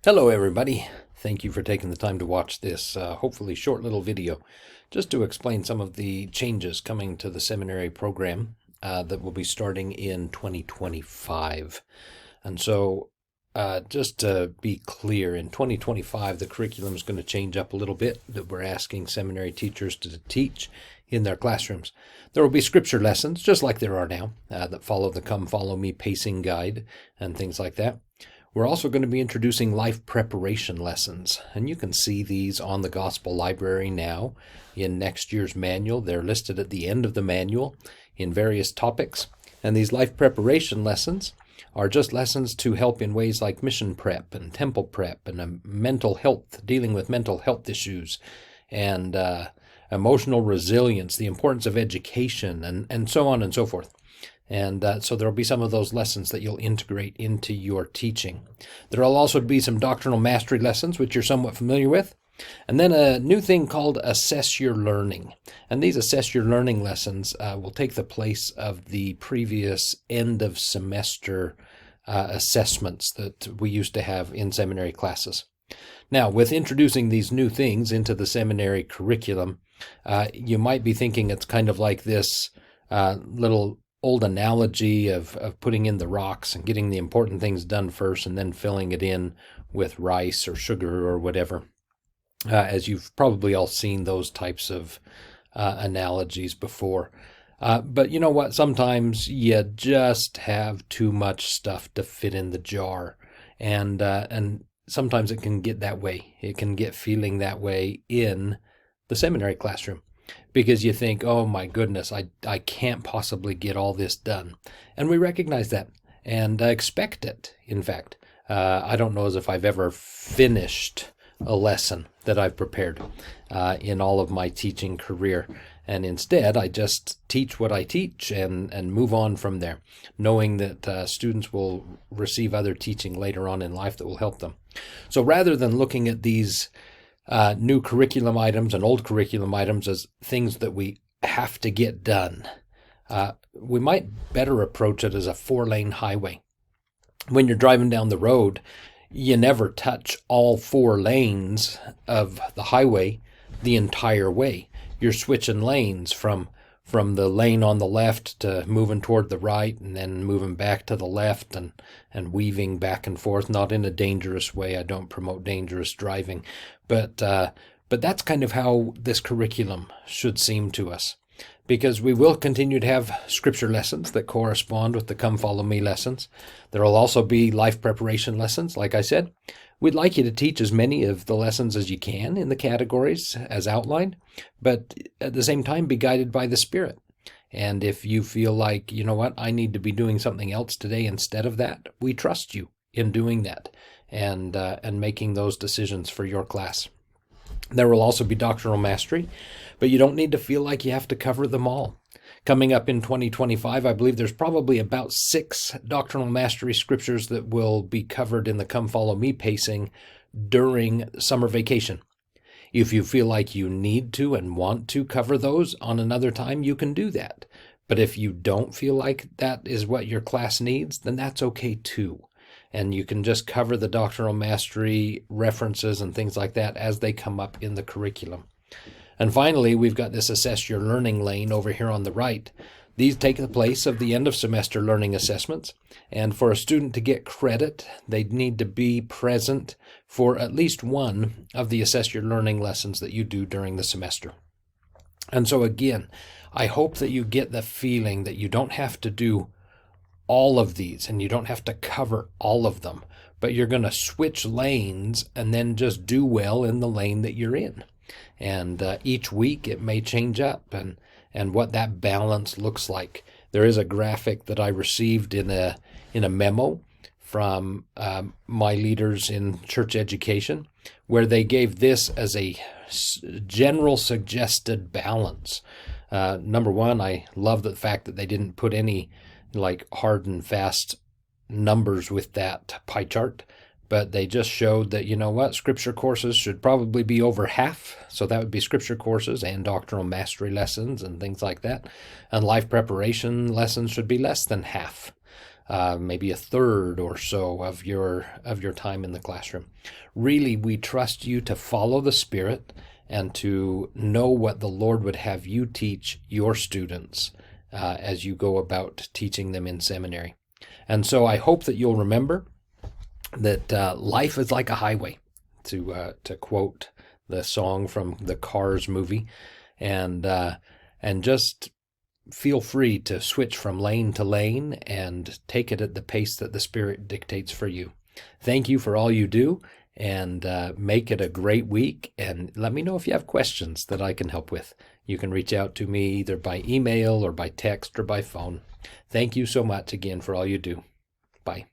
Hello everybody. Thank you for taking the time to watch this hopefully short little video just to explain some of the changes coming to the seminary program that will be starting in 2025. And so just to be clear, in 2025 the curriculum is going to change up a little bit that we're asking seminary teachers to teach in their classrooms. There will be scripture lessons just like there are now that follow the Come Follow Me pacing guide and things like that. We're also going to be introducing life preparation lessons, and you can see these on the Gospel Library now in next year's manual. They're listed at the end of the manual in various topics, and these life preparation lessons are just lessons to help in ways like mission prep and temple prep and mental health, dealing with mental health issues and emotional resilience, the importance of education, and so on and so forth. And so there will be some of those lessons that you'll integrate into your teaching. There will also be some doctrinal mastery lessons, which you're somewhat familiar with. And then a new thing called Assess Your Learning. And these Assess Your Learning lessons will take the place of the previous end of semester assessments that we used to have in seminary classes. Now, with introducing these new things into the seminary curriculum, you might be thinking it's kind of like this little old analogy of putting in the rocks and getting the important things done first and then filling it in with rice or sugar or whatever. As you've probably all seen those types of analogies before. But you know what? Sometimes you just have too much stuff to fit in the jar. And sometimes it can get that way. It can get feeling that way in the seminary classroom. Because you think, oh my goodness, I can't possibly get all this done. And we recognize that and expect it, in fact. I don't know as if I've ever finished a lesson that I've prepared in all of my teaching career. And instead, I just teach what I teach and move on from there, knowing that students will receive other teaching later on in life that will help them. So rather than looking at these new curriculum items and old curriculum items as things that we have to get done, we might better approach it as a 4-lane highway. When you're driving down the road, you never touch all 4 lanes of the highway the entire way. You're switching lanes from the lane on the left to moving toward the right and then moving back to the left and weaving back and forth, not in a dangerous way. I don't promote dangerous driving, but that's kind of how this curriculum should seem to us, because we will continue to have scripture lessons that correspond with the Come Follow Me lessons. There will also be life preparation lessons, like I said. We'd like you to teach as many of the lessons as you can in the categories as outlined, but at the same time be guided by the Spirit. And if you feel like, you know what, I need to be doing something else today instead of that, we trust you in doing that and making those decisions for your class. There will also be doctrinal mastery, but you don't need to feel like you have to cover them all. Coming up in 2025, I believe there's probably about 6 doctrinal mastery scriptures that will be covered in the Come Follow Me pacing during summer vacation. If you feel like you need to and want to cover those on another time, you can do that. But if you don't feel like that is what your class needs, then that's okay too. And you can just cover the doctrinal mastery references and things like that as they come up in the curriculum. And finally, we've got this Assess Your Learning lane over here on the right. These take the place of the end of semester learning assessments. And for a student to get credit, they need to be present for at least one of the Assess Your Learning lessons that you do during the semester. And so again, I hope that you get the feeling that you don't have to do all of these and you don't have to cover all of them, but you're going to switch lanes and then just do well in the lane that you're in. And each week it may change up and what that balance looks like. There is a graphic that I received in a memo from my leaders in church education where they gave this as a general suggested balance. Number one, I love the fact that they didn't put any like hard and fast numbers with that pie chart, but they just showed that, you know what, scripture courses should probably be over half. So that would be scripture courses and doctrinal mastery lessons and things like that. And life preparation lessons should be less than half. maybe a third or so of your time in the classroom. Really, we trust you to follow the Spirit and to know what the Lord would have you teach your students as you go about teaching them in seminary. And so I hope that you'll remember that life is like a highway, to quote the song from the Cars movie, and just feel free to switch from lane to lane and take it at the pace that the Spirit dictates for you. Thank you for all you do, and make it a great week. And let me know if you have questions that I can help with. You can reach out to me either by email or by text or by phone. Thank you so much again for all you do. Bye.